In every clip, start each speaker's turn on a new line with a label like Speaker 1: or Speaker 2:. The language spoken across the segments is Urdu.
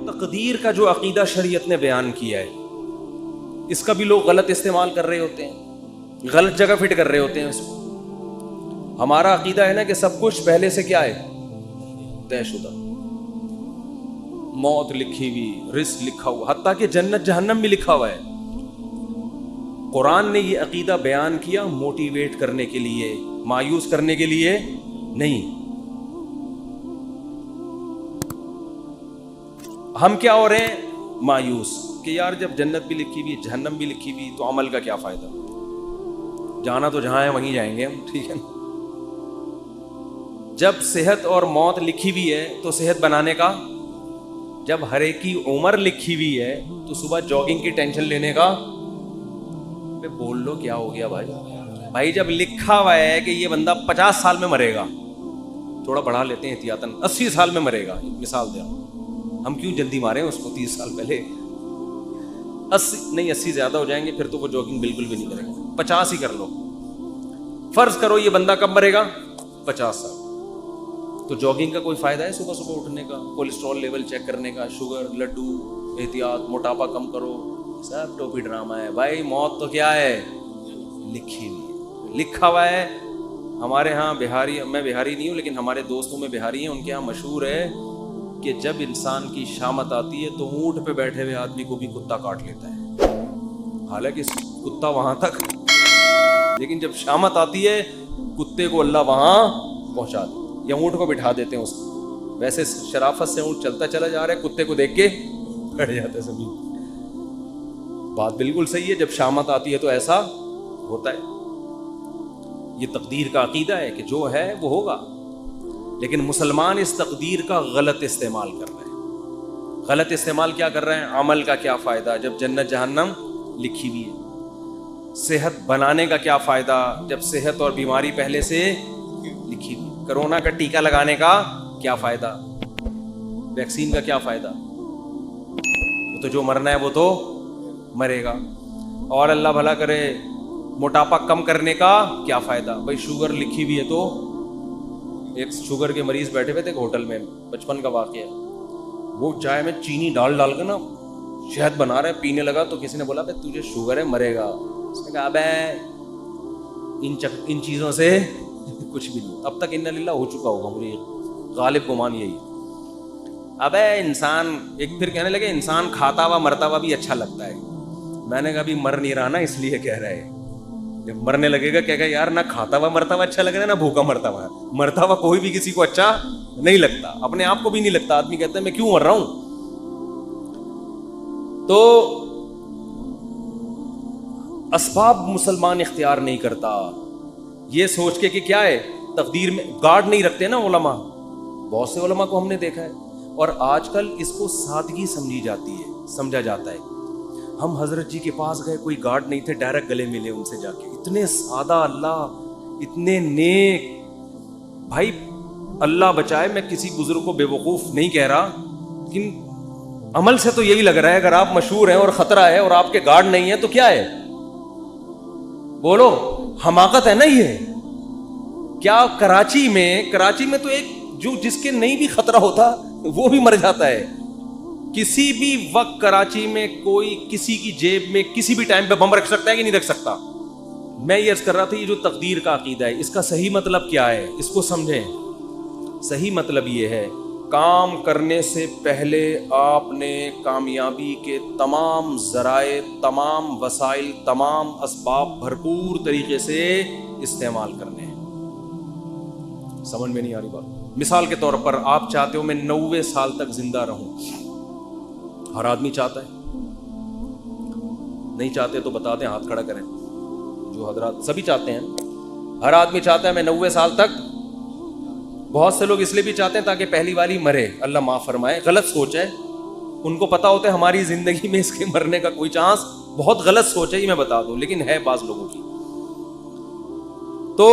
Speaker 1: تقدیر کا جو عقیدہ شریعت نے بیان کیا ہے اس کا بھی لوگ غلط استعمال کر رہے ہوتے ہیں, غلط جگہ فٹ کر رہے ہوتے ہیں اس کو. ہمارا عقیدہ ہے نا کہ سب کچھ پہلے سے کیا ہے, طے شدہ, موت لکھی ہوئی, رزق لکھا ہوا, حتیٰ کہ جنت جہنم بھی لکھا ہوا ہے. قرآن نے یہ عقیدہ بیان کیا موٹیویٹ کرنے کے لیے, مایوس کرنے کے لیے نہیں. ہم کیا ہو رہے ہیں, مایوس کہ یار جب جنت بھی لکھی ہوئی جہنم بھی لکھی ہوئی تو عمل کا کیا فائدہ, جانا تو جہاں ہے وہیں جائیں گے ہم, ٹھیک ہے نا. جب صحت اور موت لکھی ہوئی ہے تو صحت بنانے کا, جب ہر ایک کی عمر لکھی ہوئی ہے تو صبح جاگنگ کی ٹینشن لینے کا. بول لو کیا ہو گیا بھائی جب لکھا ہوا ہے کہ یہ بندہ 50 سال میں مرے گا, تھوڑا بڑھا لیتے ہیں احتیاطاً, 80 سال میں مرے گا, مثال دیا, ہم کیوں جلدی مارے ہیں اس کو 30 سال پہلے. 80 زیادہ ہو جائیں گے پھر تو وہ جاگنگ بالکل بھی نہیں کرے گا, 50 ہی کر لو. فرض کرو یہ بندہ کب مرے گا, 50 سال. تو جاگنگ کا کوئی فائدہ ہے صبح صبح اٹھنے کا, کولیسٹرول لیول چیک کرنے کا, شوگر, لڈو, احتیاط, موٹاپا کم کرو, سب ٹوپی ڈرامہ ہے بھائی. موت تو کیا ہے, لکھی ہوئی, لکھا ہوا ہے. ہمارے ہاں بہاری, میں بہاری نہیں ہوں لیکن ہمارے دوستوں میں بہاری ہیں, ان کے ہاں مشہور ہے کہ جب انسان کی شامت آتی ہے تو اونٹ پہ بیٹھے ہوئے آدمی کو بھی کتا کاٹ لیتا ہے. حالانکہ کتا وہاں تک, لیکن جب شامت آتی ہے کتے کو اللہ وہاں پہنچا دے, یا اونٹ کو بٹھا دیتے ہیں اس کو. ویسے شرافت سے اونٹ چلتا چلا جا رہا ہے, کتے کو دیکھ کے بیٹھ جاتا ہے زمین. بات بالکل صحیح ہے, جب شامت آتی ہے تو ایسا ہوتا ہے. یہ تقدیر کا عقیدہ ہے کہ جو ہے وہ ہوگا, لیکن مسلمان اس تقدیر کا غلط استعمال کر رہے ہیں. غلط استعمال کیا کر رہے ہیں, عمل کا کیا فائدہ جب جنت جہنم لکھی ہوئی ہے. صحت بنانے کا کیا فائدہ جب صحت اور بیماری پہلے سے لکھی ہوئی. کرونا کا ٹیکہ لگانے کا کیا فائدہ, ویکسین کا کیا فائدہ, وہ تو جو مرنا ہے وہ تو مرے گا. اور اللہ بھلا کرے موٹاپا کم کرنے کا کیا فائدہ, بھائی شوگر لکھی ہوئی ہے تو. ایک شوگر کے مریض بیٹھے ہوئے تھے ہوٹل میں, بچپن کا واقعہ ہے. وہ چائے میں چینی ڈال کے نا شہد بنا رہے, پینے لگا تو کسی نے بولا بھائی تجھے شوگر ہے, مرے گا. اس نے کہا ابے ان چیزوں سے کچھ بھی نہیں. اب تک ان للہ ہو چکا ہوگا, مجھے غالب گمان یہی. ابے انسان ایک پھر کہنے لگے انسان کھاتا ہوا مرتا ہوا بھی اچھا لگتا ہے. میں نے کہا ابھی مر نہیں رہا نا, اس لیے کہہ رہا ہے. جب مرنے لگے گا کہے گا یار نہ کھاتا ہوا مرتا ہوا اچھا لگ رہا ہے نہ بھوکا مرتا ہوا. مرتا ہوا کوئی بھی کسی کو اچھا نہیں لگتا, اپنے آپ کو بھی نہیں لگتا. آدمی کہتا ہے میں کیوں مر رہا ہوں. تو اسباب مسلمان اختیار نہیں کرتا یہ سوچ کے کہ کیا ہے تقدیر میں, گارڈ نہیں رکھتے نا علماء. بہت سے علماء کو ہم نے دیکھا ہے, اور آج کل اس کو سادگی سمجھی جاتی ہے, سمجھا جاتا ہے. ہم حضرت جی کے پاس گئے, کوئی گارڈ نہیں تھے, ڈائریکٹ گلے ملے ان سے جا کے. اتنے سادہ اللہ, اتنے نیک. بھائی اللہ بچائے, میں کسی بزرگ کو بے وقوف نہیں کہہ رہا, لیکن عمل سے تو یہی لگ رہا ہے اگر آپ مشہور ہیں اور خطرہ ہے اور آپ کے گارڈ نہیں ہیں تو کیا ہے, بولو حماقت ہے نا یہ. کیا کراچی میں تو ایک جو جس کے نہیں بھی خطرہ ہوتا وہ بھی مر جاتا ہے. کسی بھی وقت کراچی میں کوئی کسی کی جیب میں کسی بھی ٹائم پہ بم رکھ سکتا ہے کہ نہیں رکھ سکتا. میں یہ عرض کر رہا تھا یہ جو تقدیر کا عقیدہ ہے اس کا صحیح مطلب کیا ہے, اس کو سمجھیں. صحیح مطلب یہ ہے کام کرنے سے پہلے آپ نے کامیابی کے تمام ذرائع, تمام وسائل, تمام اسباب بھرپور طریقے سے استعمال کرنے ہیں. سمجھ میں نہیں آ رہی بات. مثال کے طور پر آپ چاہتے ہو میں 90 سال تک زندہ رہوں, ہر آدمی چاہتا ہے. نہیں چاہتے تو بتا دیں, ہاتھ کھڑا کریں. جو حضرات سبھی چاہتے ہیں, ہر آدمی چاہتا ہے میں 90 سال تک. بہت سے لوگ اس لیے بھی چاہتے ہیں تاکہ پہلی والی مرے, اللہ معاف فرمائے, غلط سوچ ہے. ان کو پتا ہوتا ہے ہماری زندگی میں اس کے مرنے کا کوئی چانس, بہت غلط سوچ ہے یہ میں بتا دوں, لیکن ہے بعض لوگوں کی. تو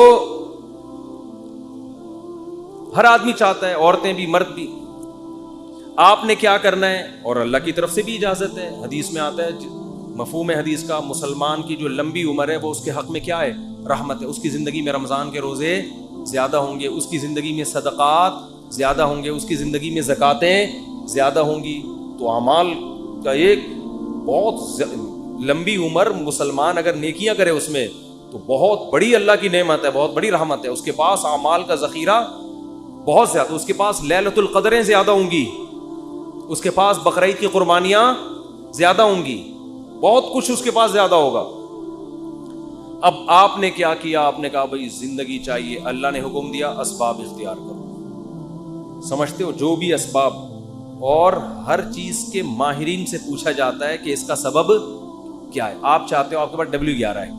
Speaker 1: ہر آدمی چاہتا ہے, عورتیں بھی مرد بھی. آپ نے کیا کرنا ہے, اور اللہ کی طرف سے بھی اجازت ہے, حدیث میں آتا ہے, مفہوم حدیث کا مسلمان کی جو لمبی عمر ہے وہ اس کے حق میں کیا ہے, رحمت ہے. اس کی زندگی میں رمضان کے روزے زیادہ ہوں گے, اس کی زندگی میں صدقات زیادہ ہوں گے, اس کی زندگی میں زکاتیں زیادہ ہوں گی, تو اعمال کا ایک بہت لمبی عمر مسلمان اگر نیکیاں کرے اس میں تو بہت بڑی اللہ کی نعمت ہے, بہت بڑی رحمت ہے. اس کے پاس اعمال کا ذخیرہ بہت زیادہ, اس کے پاس لیلۃ القدریں زیادہ ہوں گی, اس کے پاس بقرعید کی قربانیاں زیادہ ہوں گی, بہت کچھ اس کے پاس زیادہ ہوگا. اب آپ نے کیا کیا؟ آپ نے کہا بھائی زندگی چاہیے, اللہ نے حکم دیا اسباب اختیار کرو. سمجھتے ہو جو بھی اسباب, اور ہر چیز کے ماہرین سے پوچھا جاتا ہے کہ اس کا سبب کیا ہے. آپ چاہتے ہو آپ کے پاس W11 ہے,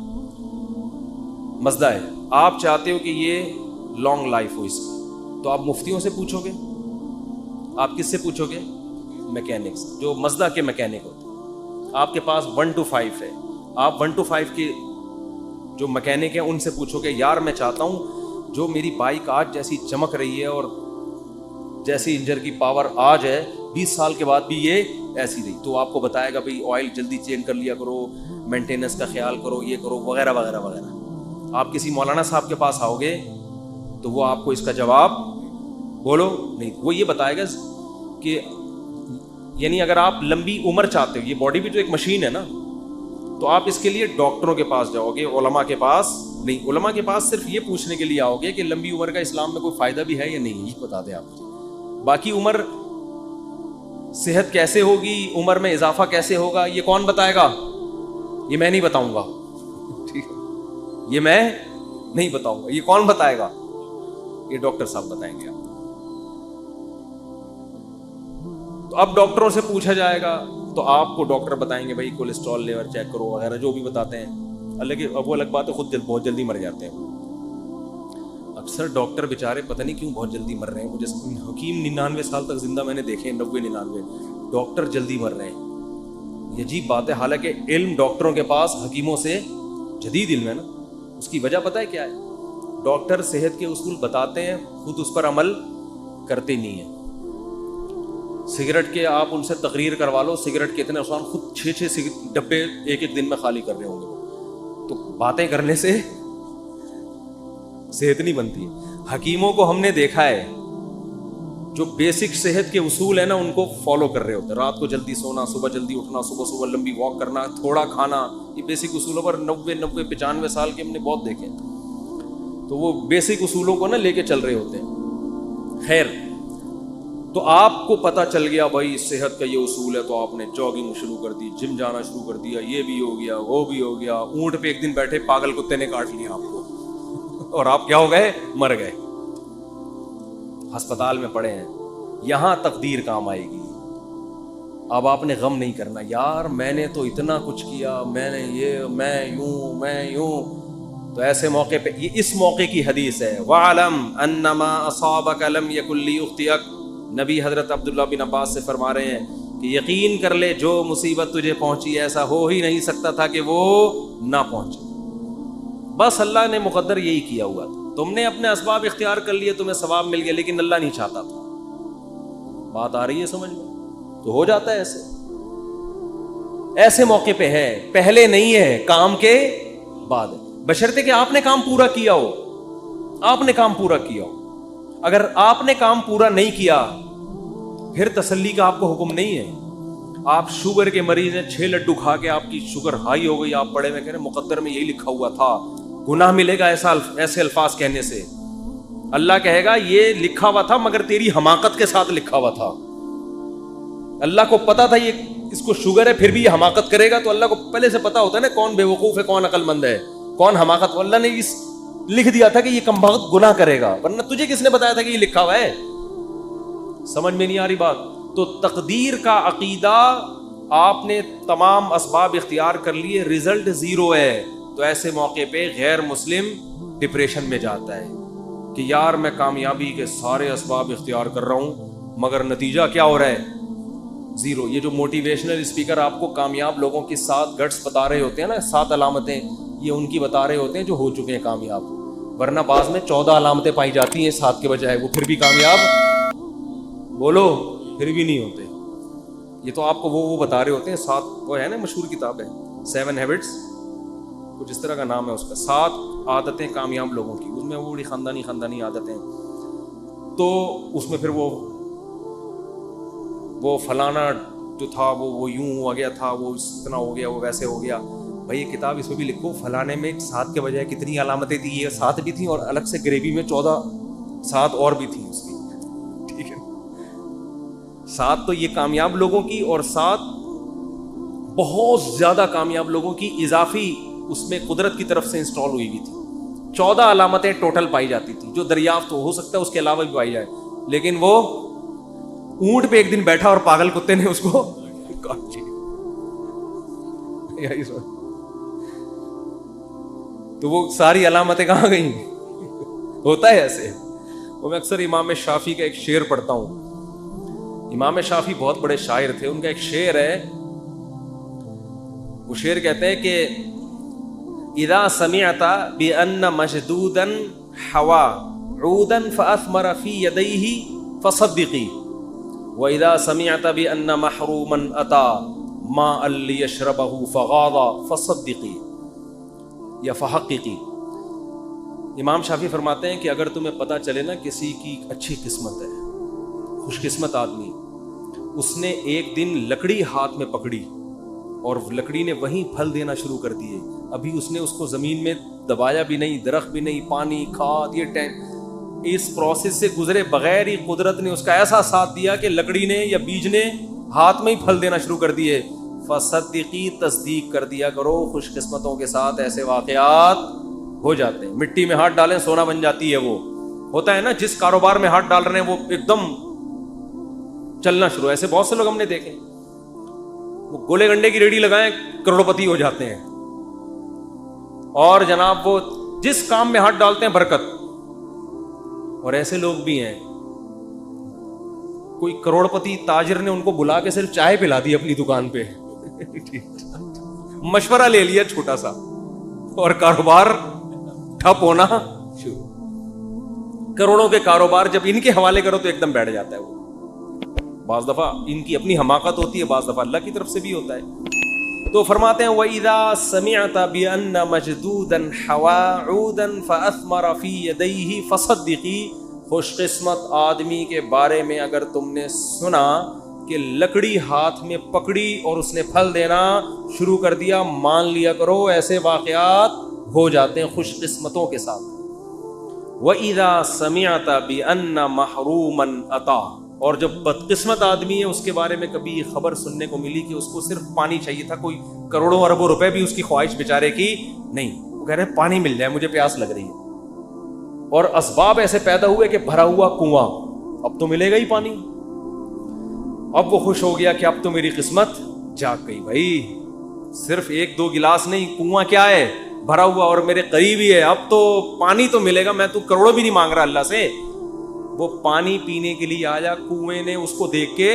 Speaker 1: مزدہ ہے, آپ چاہتے ہو کہ یہ لانگ لائف ہو اس کی, تو آپ مفتیوں سے پوچھو گے. آپ کس سے پوچھو گے؟ میکینکس, جو مزدہ کے میکینک ہوتے ہیں. آپ کے پاس 1 to 5 ہے, آپ 1 to 5 کے جو میکینک ہیں ان سے پوچھو گے یار میں چاہتا ہوں جو میری بائک آج جیسی چمک رہی ہے اور جیسی انجن کی پاور آج ہے 20 سال کے بعد بھی یہ ایسی رہی. تو آپ کو بتائے گا بھائی آئل جلدی چینج کر لیا کرو, مینٹیننس کا خیال کرو, یہ کرو وغیرہ وغیرہ وغیرہ. آپ کسی مولانا صاحب کے پاس آؤ گے تو وہ آپ کو اس کا جواب بولو نہیں, وہ یہ بتائے گا کہ یعنی اگر آپ لمبی عمر چاہتے ہو, یہ باڈی بھی تو ایک مشین ہے نا, تو آپ اس کے لیے ڈاکٹروں کے پاس جاؤ گے, علماء کے پاس نہیں. علماء کے پاس صرف یہ پوچھنے کے لیے آؤ گے کہ لمبی عمر کا اسلام میں کوئی فائدہ بھی ہے یا نہیں, یہ بتا دیں آپ. باقی عمر صحت کیسے ہوگی, عمر میں اضافہ کیسے ہوگا, یہ کون بتائے گا؟ یہ میں نہیں بتاؤں گا, ٹھیک ہے, یہ میں نہیں بتاؤں گا. یہ کون بتائے گا؟ یہ ڈاکٹر صاحب بتائیں گے آپ. تو اب ڈاکٹروں سے پوچھا جائے گا تو آپ کو ڈاکٹر بتائیں گے بھائی کولیسٹرول لیول چیک کرو وغیرہ جو بھی بتاتے ہیں. وہ الگ بات ہے, خود بہت جلدی مر جاتے ہیں. اکثر ڈاکٹر بیچارے پتہ نہیں کیوں بہت جلدی مر رہے ہیں. مجھے حکیم 99 سال تک زندہ میں نے دیکھے, 90-99, ڈاکٹر جلدی مر رہے ہیں. یہ عجیب بات ہے, حالانکہ علم ڈاکٹروں کے پاس حکیموں سے جدید علم ہے نا. اس کی وجہ پتہ ہے کیا ہے؟ ڈاکٹر صحت کے اصول بتاتے ہیں, خود اس پر عمل کرتے نہیں ہیں. سگریٹ کے آپ ان سے تقریر کروا لو سگریٹ کے اتنے نقصان, خود 6 ڈبے ایک دن میں خالی کر رہے ہوں گے. تو باتیں کرنے سے صحت نہیں بنتی. حکیموں کو ہم نے دیکھا ہے جو بیسک صحت کے اصول ہیں نا ان کو فالو کر رہے ہوتے ہیں. رات کو جلدی سونا, صبح جلدی اٹھنا, صبح لمبی واک کرنا, تھوڑا کھانا, یہ بیسک اصولوں پر 90-95 سال کے ہم نے بہت دیکھے. تو وہ بیسک اصولوں کو نا لے کے چل رہے ہوتے ہیں. خیر, تو آپ کو پتا چل گیا بھائی صحت کا یہ اصول ہے, تو آپ نے جاگنگ شروع کر دی, جم جانا شروع کر دیا, یہ بھی ہو گیا وہ بھی ہو گیا. اونٹ پہ ایک دن بیٹھے پاگل کتے نے کاٹ لیا آپ کو اور آپ کیا ہو گئے؟ مر گئے, ہسپتال میں پڑے ہیں. یہاں تقدیر کام آئے گی. اب آپ نے غم نہیں کرنا یار میں نے تو اتنا کچھ کیا, میں نے یہ, میں یوں. تو ایسے موقع پہ یہ اس موقع کی حدیث ہے, وَعَلَمْ أَنَّمَا أَصَابَكَ لَمْ يَكُنْ لِيُخْطِئَكَ. نبی حضرت عبداللہ بن عباس سے فرما رہے ہیں کہ یقین کر لے جو مصیبت تجھے پہنچی ایسا ہو ہی نہیں سکتا تھا کہ وہ نہ پہنچے. بس اللہ نے مقدر یہی کیا ہوا تھا. تم نے اپنے اسباب اختیار کر لیے, تمہیں ثواب مل گیا, لیکن اللہ نہیں چاہتا تھا. بات آ رہی ہے سمجھ میں؟ تو ہو جاتا ہے ایسے موقع پہ ہے, پہلے نہیں ہے, کام کے بعد ہے. بشرطے کہ آپ نے کام پورا کیا ہو. آپ نے کام پورا کیا ہو. اگر آپ نے کام پورا نہیں کیا پھر تسلی کا آپ کو حکم نہیں ہے. آپ شوگر کے مریض ہیں, 6 لڈو کھا کے آپ کی شوگر ہائی ہو گئی, آپ پڑھے میں کہہ رہے مقدر میں یہی لکھا ہوا تھا, گناہ ملے گا ایسے الفاظ کہنے سے. اللہ کہے گا یہ لکھا ہوا تھا مگر تیری حماقت کے ساتھ لکھا ہوا تھا. اللہ کو پتا تھا یہ اس کو شوگر ہے پھر بھی یہ حماقت کرے گا. تو اللہ کو پہلے سے پتا ہوتا ہے نا کون بے وقوف ہے, کون عقل مند ہے, کون حماقت. اللہ نے اس لکھ دیا تھا کہ یہ کم بخت گناہ کرے گا, ورنہ تجھے کس نے بتایا تھا کہ یہ لکھا ہوا ہے؟ سمجھ میں نہیں آ رہی بات؟ تو تقدیر کا عقیدہ, آپ نے تمام اسباب اختیار کر لیے, رزلٹ 0 ہے. تو ایسے موقع پہ غیر مسلم ڈپریشن میں جاتا ہے کہ یار میں کامیابی کے سارے اسباب اختیار کر رہا ہوں مگر نتیجہ کیا ہو رہا ہے؟ 0. یہ جو موٹیویشنل اسپیکر آپ کو کامیاب لوگوں کی 7 گٹس بتا رہے ہوتے ہیں نا, 7 علامتیں, یہ ان کی بتا رہے ہوتے ہیں جو ہو چکے ہیں کامیاب. ورنہ بعض میں 14 علامتیں پائی جاتی ہیں 7 کے بجائے, وہ پھر بھی کامیاب بولو پھر بھی نہیں ہوتے. یہ تو آپ کو وہ بتا رہے ہوتے ہیں 7, وہ ہے نا مشہور کتاب ہے 7 ہیبٹس, کچھ اس طرح کا نام ہے اس کا, 7 عادتیں کامیاب لوگوں کی. اس میں وہ بڑی خاندانی عادتیں, تو اس میں پھر وہ فلانا جو تھا وہ یوں ہو گیا تھا, وہ اتنا ہو گیا, وہ ویسے ہو گیا. بھائی یہ کتاب اس میں بھی لکھو فلانے میں 7 کے بجائے کتنی علامتیں تھی, یہ 7 بھی تھیں اور الگ سے گریوی میں 7 اور بھی تھیں اس کی, ٹھیک ہے. 7 تو یہ کامیاب لوگوں کی, اور 7 بہت زیادہ کامیاب لوگوں کی اضافی اس میں قدرت کی طرف سے انسٹال ہوئی ہوئی تھی. 14 علامتیں ٹوٹل پائی جاتی تھی جو دریافت ہو سکتا ہے اس کے علاوہ بھی پائی جائے, لیکن وہ اونٹ پہ ایک دن بیٹھا اور پاگل کتے نے اس کو تو وہ ساری علامتیں کہاں گئیں. ہوتا ہے ایسے. وہ میں اکثر امام شافعی کا ایک شعر پڑھتا ہوں. امام شافعی بہت بڑے شاعر تھے, ان کا ایک شعر ہے, وہ شعر کہتے ہیں کہ اذا سمعت بان مشدودا حوا عودا فاثمر في يديه فصدقي واذا سمعت بان محروما اتى ماء ليشربه فغاض فصدقي یا فحققی. امام شافعی فرماتے ہیں کہ اگر تمہیں پتہ چلے نا کسی کی اچھی قسمت ہے, خوش قسمت آدمی, اس نے ایک دن لکڑی ہاتھ میں پکڑی اور لکڑی نے وہیں پھل دینا شروع کر دیے, ابھی اس نے اس کو زمین میں دبایا بھی نہیں, درخت بھی نہیں, پانی کھاد یہ اس پروسیس سے گزرے بغیر ہی قدرت نے اس کا ایسا ساتھ دیا کہ لکڑی نے یا بیج نے ہاتھ میں ہی پھل دینا شروع کر دیے. فصدقی, تصدیق کر دیا کرو, خوش قسمتوں کے ساتھ ایسے واقعات ہو جاتے ہیں. مٹی میں ہاتھ ڈالیں سونا بن جاتی ہے. وہ ہوتا ہے نا, جس کاروبار میں ہاتھ ڈال رہے ہیں وہ ایک دم چلنا شروع. ایسے بہت سے لوگ ہم نے دیکھے, وہ گولے گنڈے کی ریڑھی لگائیں کروڑ پتی ہو جاتے ہیں, اور جناب وہ جس کام میں ہاتھ ڈالتے ہیں برکت. اور ایسے لوگ بھی ہیں, کوئی کروڑ پتی تاجر نے ان کو بلا کے صرف چائے پلا دی اپنی دکان پہ, مشورہ لے لیا چھوٹا سا, اور کاروبار ٹھپ ہونا شروع. کروڑوں کے کاروبار جب ان کے حوالے کرو تو ایک دم بیٹھ جاتا ہے وہ. بعض دفعہ ان کی اپنی حماقت ہوتی ہے, بعض دفعہ اللہ کی طرف سے بھی ہوتا ہے. تو فرماتے ہیں وَإِذَا سَمِعْتَ بِأَنَّ مَجْدُودًا حَوَا عُودًا فَأَثْمَرَ فِي يَدَيْهِ فَصَدِّقِي. خوش قسمت آدمی کے بارے میں اگر تم نے سنا کہ لکڑی ہاتھ میں پکڑی اور اس نے پھل دینا شروع کر دیا, مان لیا کرو ایسے واقعات ہو جاتے ہیں خوش قسمتوں کے ساتھ. وَإِذَا سَمِعْتَ بِأَنَّ مَحْرُومًا أَتَى. اور جب بدقسمت آدمی ہے اس کے بارے میں کبھی خبر سننے کو ملی کہ اس کو صرف پانی چاہیے تھا, کوئی کروڑوں اربوں روپے بھی اس کی خواہش بیچارے کی نہیں, وہ کہہ رہے ہیں پانی مل جائے مجھے پیاس لگ رہی ہے, اور اسباب ایسے پیدا ہوئے کہ بھرا ہوا کنواں, اب تو ملے گا ہی پانی. اب وہ خوش ہو گیا کہ اب تو میری قسمت جاگ گئی. بھائی صرف 1-2 گلاس نہیں, کنواں کیا ہے بھرا ہوا اور میرے قریب ہی ہے, اب تو پانی تو ملے گا, میں تو کروڑوں بھی نہیں مانگ رہا اللہ سے. وہ پانی پینے کے لیے آیا, کنویں نے اس کو دیکھ کے,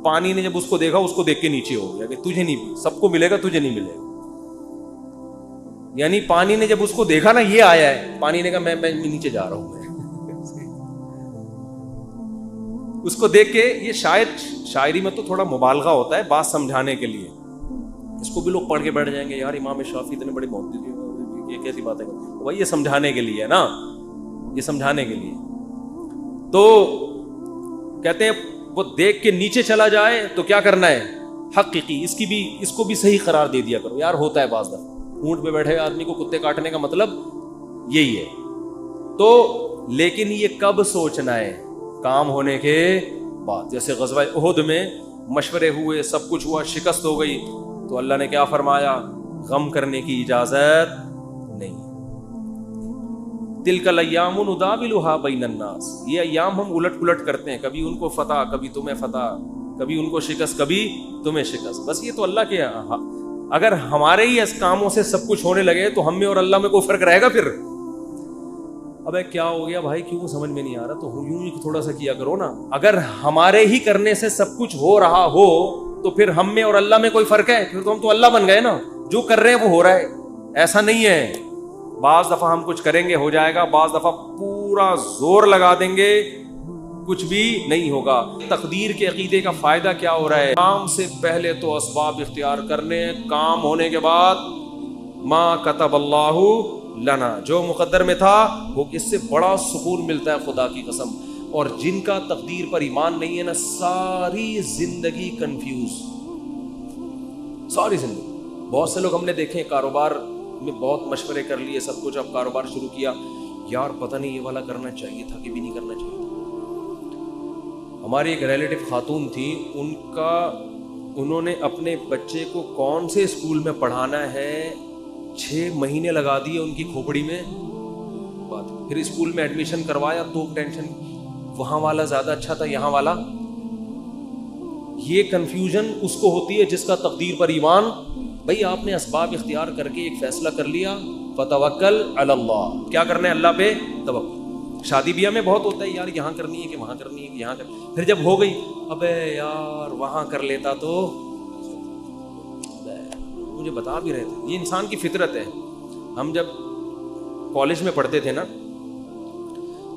Speaker 1: پانی نے جب اس کو دیکھا اس کو دیکھ کے نیچے ہو گیا کہ تجھے نہیں, سب کو ملے گا تجھے نہیں ملے گا. یعنی پانی نے جب اس کو دیکھا نا یہ آیا ہے, پانی نے کہا میں نیچے جا رہا ہوں. میں اس کو دیکھ کے, یہ شاعری میں تو تھوڑا مبالغہ ہوتا ہے بات سمجھانے کے لیے, اس کو بھی لوگ پڑھ کے بیٹھ جائیں گے یار امام شافعی اتنے بڑے محدث, یہ کیسی بات ہے. وہی یہ سمجھانے کے لیے ہے نا, یہ سمجھانے کے لیے. تو کہتے ہیں وہ دیکھ کے نیچے چلا جائے تو کیا کرنا ہے, حقیقی اس کو بھی صحیح قرار دے دیا کرو. یار ہوتا ہے بعض دفعہ اونٹ پہ بیٹھے آدمی کو کتے کاٹنے کا مطلب یہی ہے. تو لیکن یہ کب سوچنا ہے, کام ہونے کے بعد. جیسے غزوہ احد میں مشورے ہوئے, سب کچھ ہوا, شکست ہو گئی, تو اللہ نے کیا فرمایا, غم کرنے کی اجازت نہیں. تلک الایام نداولها بین الناس. یہ ایام ہم الٹ پلٹ کرتے ہیں, کبھی ان کو فتح, کبھی تمہیں فتح, کبھی ان کو شکست, کبھی تمہیں شکست. بس یہ تو اللہ کے, اگر ہمارے ہی اس کاموں سے سب کچھ ہونے لگے تو ہم میں اور اللہ میں کوئی فرق رہے گا پھر؟ ابے کیا ہو گیا بھائی, کیوں سمجھ میں نہیں آ رہا, تو یوں ہی تھوڑا سا کیا کرو نا. اگر ہمارے ہی کرنے سے سب کچھ ہو رہا ہو تو پھر ہم میں اور اللہ میں کوئی فرق ہے؟ پھر تو ہم تو اللہ بن گئے نا, جو کر رہے ہیں وہ ہو رہا ہے. ایسا نہیں ہے, بعض دفعہ ہم کچھ کریں گے ہو جائے گا, بعض دفعہ پورا زور لگا دیں گے کچھ بھی نہیں ہوگا. تقدیر کے عقیدے کا فائدہ کیا ہو رہا ہے, کام سے پہلے تو اسباب اختیار کرنے, کام ہونے کے بعد ما کتب اللہ لنا, جو مقدر میں تھا وہ, اس سے بڑا سکون ملتا ہے خدا کی قسم. اور جن کا تقدیر پر ایمان نہیں ہے نا ساری زندگی کنفیوز، ساری زندگی. بہت سے لوگ ہم نے دیکھے کاروبار میں بہت مشورے کر لیے سب کچھ، اب کاروبار شروع کیا، یار پتہ نہیں یہ والا کرنا چاہیے تھا کہ بھی نہیں کرنا چاہیے تھا. ہماری ایک ریلیٹیو خاتون تھی، انہوں نے اپنے بچے کو کون سے اسکول میں پڑھانا ہے 6 مہینے لگا دیے ان کی کھوپڑی میں بات. پھر اسکول میں ایڈمیشن کروایا تو ٹینشن، وہاں والا زیادہ اچھا تھا یہاں والا. یہ کنفیوژن اس کو ہوتی ہے جس کا تقدیر پر ایمان. بھائی آپ نے اسباب اختیار کر کے ایک فیصلہ کر لیا، فتوکل علی اللہ، کیا کرنا ہے اللہ پہ توکل. شادی بیاہ میں بہت ہوتا ہے یار یہاں کرنی ہے کہ وہاں کرنی ہے کہ یہاں کرنی ہے. پھر جب ہو گئی ابے یار وہاں کر لیتا تو، مجھے بتا بھی رہے تھے یہ انسان کی فطرت ہے. ہم جب کالج میں پڑھتے تھے نا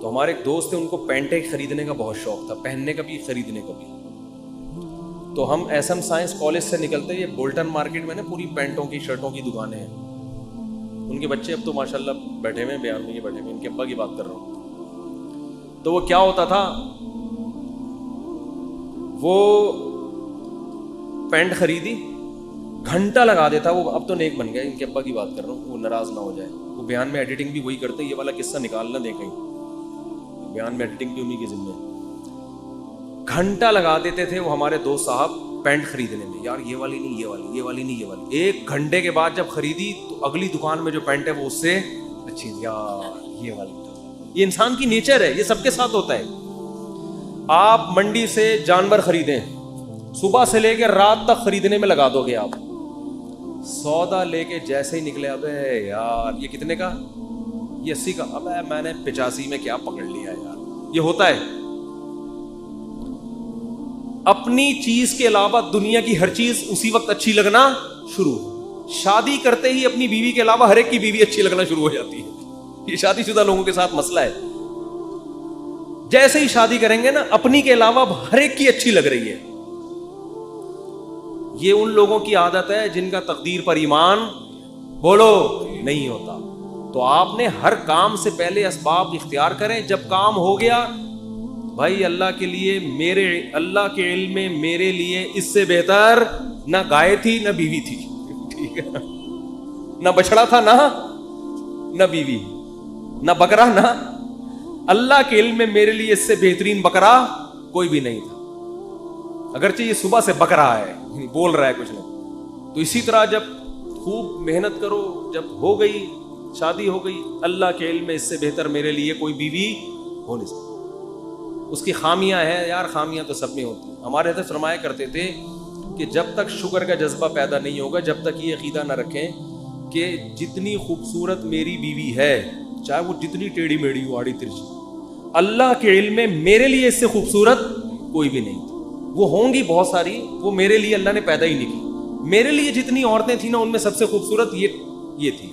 Speaker 1: تو ہمارے ایک دوست تھے، ان کو پینٹیں خریدنے کا بہت شوق تھا، پہننے کا بھی خریدنے کا بھی. تو ہم ایس ایم سائنس کالج سے نکلتے، یہ بولٹن مارکیٹ میں نا پوری پینٹوں کی شرٹوں کی دکانیں ہیں. ان کے بچے اب تو ماشاءاللہ بیٹھے ہوئے بیان میں بیٹھے ہوئے، ان کے ابا کی بات کر رہا ہوں. تو وہ کیا ہوتا تھا، وہ پینٹ خریدی گھنٹہ لگا دیتا. وہ اب تو نیک بن گیا، ان کے ابا کی بات کر رہا ہوں، وہ ناراض نہ ہو جائے. وہ بیان میں ایڈیٹنگ بھی وہی کرتے، یہ والا قصہ نکالنا دے کہیں، بیان میں ایڈیٹنگ بھی انہی کے ذمہ. گھنٹہ لگا دیتے تھے وہ ہمارے دوست صاحب پینٹ خریدنے میں، یار یہ والی نہیں، یہ والی، یہ والی نہیں، یہ والی. 1 گھنٹے کے بعد جب خریدی تو اگلی دکان میں جو پینٹ ہے وہ اس سے اچھی، یار یہ والی. یہ انسان کی نیچر ہے، یہ سب کے ساتھ ہوتا ہے. آپ منڈی سے جانور خریدیں، صبح سے لے کے رات تک خریدنے میں لگا دو گے آپ. سودا لے کے جیسے ہی نکلے، ابے یار یہ کتنے کا، یہ 80 کا، ابے میں نے 85 میں کیا پکڑ لیا یار. یہ ہوتا ہے. اپنی چیز کے علاوہ دنیا کی ہر چیز اسی وقت اچھی لگنا شروع. شادی کرتے ہی اپنی بیوی کے علاوہ ہر ایک کی بیوی اچھی لگنا شروع ہو جاتی ہے. یہ شادی شدہ لوگوں کے ساتھ مسئلہ ہے. جیسے ہی شادی کریں گے نا اپنی کے علاوہ ہر ایک کی اچھی لگ رہی ہے. یہ ان لوگوں کی عادت ہے جن کا تقدیر پر ایمان بولو نہیں ہوتا. تو آپ نے ہر کام سے پہلے اسباب اختیار کریں. جب کام ہو گیا بھائی اللہ کے لیے، میرے اللہ کے علم میں میرے لیے اس سے بہتر نہ گائے تھی نہ بیوی تھی، ٹھیک ہے، نہ بچڑا تھا نہ بیوی، نہ بکرا، نہ اللہ کے علم میں میرے لیے اس سے بہترین بکرا کوئی بھی نہیں تھا. اگرچہ یہ صبح سے بک رہا ہے، بول رہا ہے کچھ نہیں. تو اسی طرح جب خوب محنت کرو، جب ہو گئی شادی ہو گئی، اللہ کے علم میں اس سے بہتر میرے لیے کوئی بیوی ہو نہیں سکتی. اس کی خامیاں ہیں یار، خامیاں تو سب میں ہوتی ہیں. ہمارے حضرت فرمایا کرتے تھے کہ جب تک شکر کا جذبہ پیدا نہیں ہوگا، جب تک یہ عقیدہ نہ رکھیں کہ جتنی خوبصورت میری بیوی ہے، چاہے وہ جتنی ٹیڑھی میڑھی ہو، آڑی ترچھی، اللہ کے علم میں میرے لیے اس سے خوبصورت کوئی بھی نہیں تھی. وہ ہوں گی بہت ساری، وہ میرے لیے اللہ نے پیدا ہی نہیں کی. میرے لیے جتنی عورتیں تھیں نا ان میں سب سے خوبصورت یہ تھی.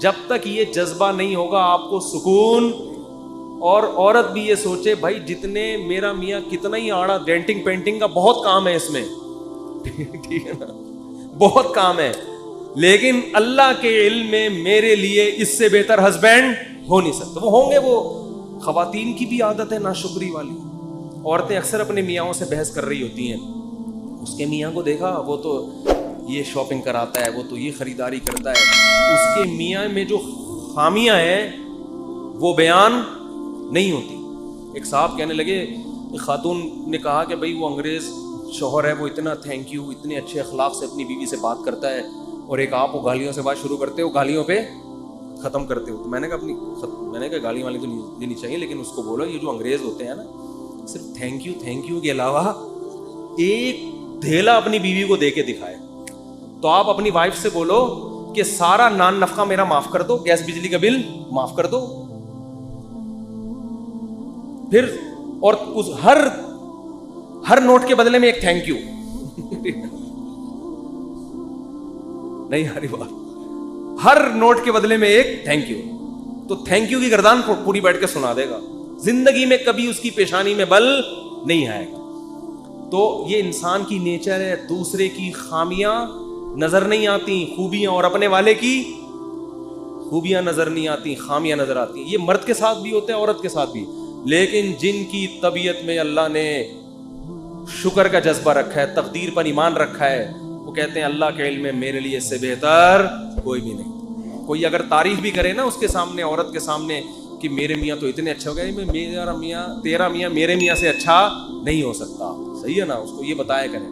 Speaker 1: جب تک یہ جذبہ نہیں ہوگا آپ کو سکون. اور عورت بھی یہ سوچے بھائی جتنے میرا میاں کتنا ہی آڑا، ڈینٹنگ پینٹنگ کا بہت کام ہے اس میں، ٹھیک ہے نا، بہت کام ہے، لیکن اللہ کے علم میں میرے لیے اس سے بہتر ہسبینڈ ہو نہیں سکتا. وہ ہوں گے. وہ خواتین کی بھی عادت ہے ناشکری والی. عورتیں اکثر اپنے میاں سے بحث کر رہی ہوتی ہیں، اس کے میاں کو دیکھا وہ تو یہ شاپنگ کراتا ہے، وہ تو یہ خریداری کرتا ہے. اس کے میاں میں جو خامیاں ہیں وہ بیان نہیں ہوتی. ایک صاحب کہنے لگے، ایک خاتون نے کہا کہ بھائی وہ انگریز شوہر ہے، وہ اتنا تھینک یو، اتنے اچھے اخلاق سے اپنی بیوی سے بات کرتا ہے، اور ایک آپ وہ گالیوں سے بات شروع کرتے ہو، گالیوں پہ ختم کرتے ہو. تو میں نے کہا گالی والی تو نہیں دینی چاہیے، لیکن اس کو بولو یہ جو انگریز ہوتے ہیں نا، صرف تھینک یو کے علاوہ ایک دھیلا اپنی بیوی کو دے کے دکھائے. تو آپ اپنی وائف سے بولو کہ سارا نان نفقہ میرا معاف کر دو، گیس بجلی کا بل معاف کر دو. پھر اور اس ہر نوٹ کے بدلے میں ایک تھینک یو. نہیں ہاری بات، ہر نوٹ کے بدلے میں ایک تھینک یو. تو تھینک یو کی گردان پوری بیٹھ کے سنا دے گا. زندگی میں کبھی اس کی پیشانی میں بل نہیں آئے گا. تو یہ انسان کی نیچر ہے. دوسرے کی خامیاں نظر نہیں آتی، خوبیاں، اور اپنے والے کی خوبیاں نظر نہیں آتی، خامیاں نظر آتی ہیں. یہ مرد کے ساتھ بھی ہوتا ہے، عورت کے ساتھ بھی. لیکن جن کی طبیعت میں اللہ نے شکر کا جذبہ رکھا ہے, تقدیر پر ایمان رکھا ہے, وہ کہتے ہیں اللہ کے علم میں میرے لیے اس سے بہتر کوئی بھی نہیں. کوئی اگر تعریف بھی کرے نا اس کے سامنے, عورت کے سامنے, کہ میرے میاں تو اتنے اچھے ہو گئے, میرا میاں تیرا میاں میرے میاں سے اچھا نہیں ہو سکتا, صحیح ہے نا, اس کو یہ بتایا کریں.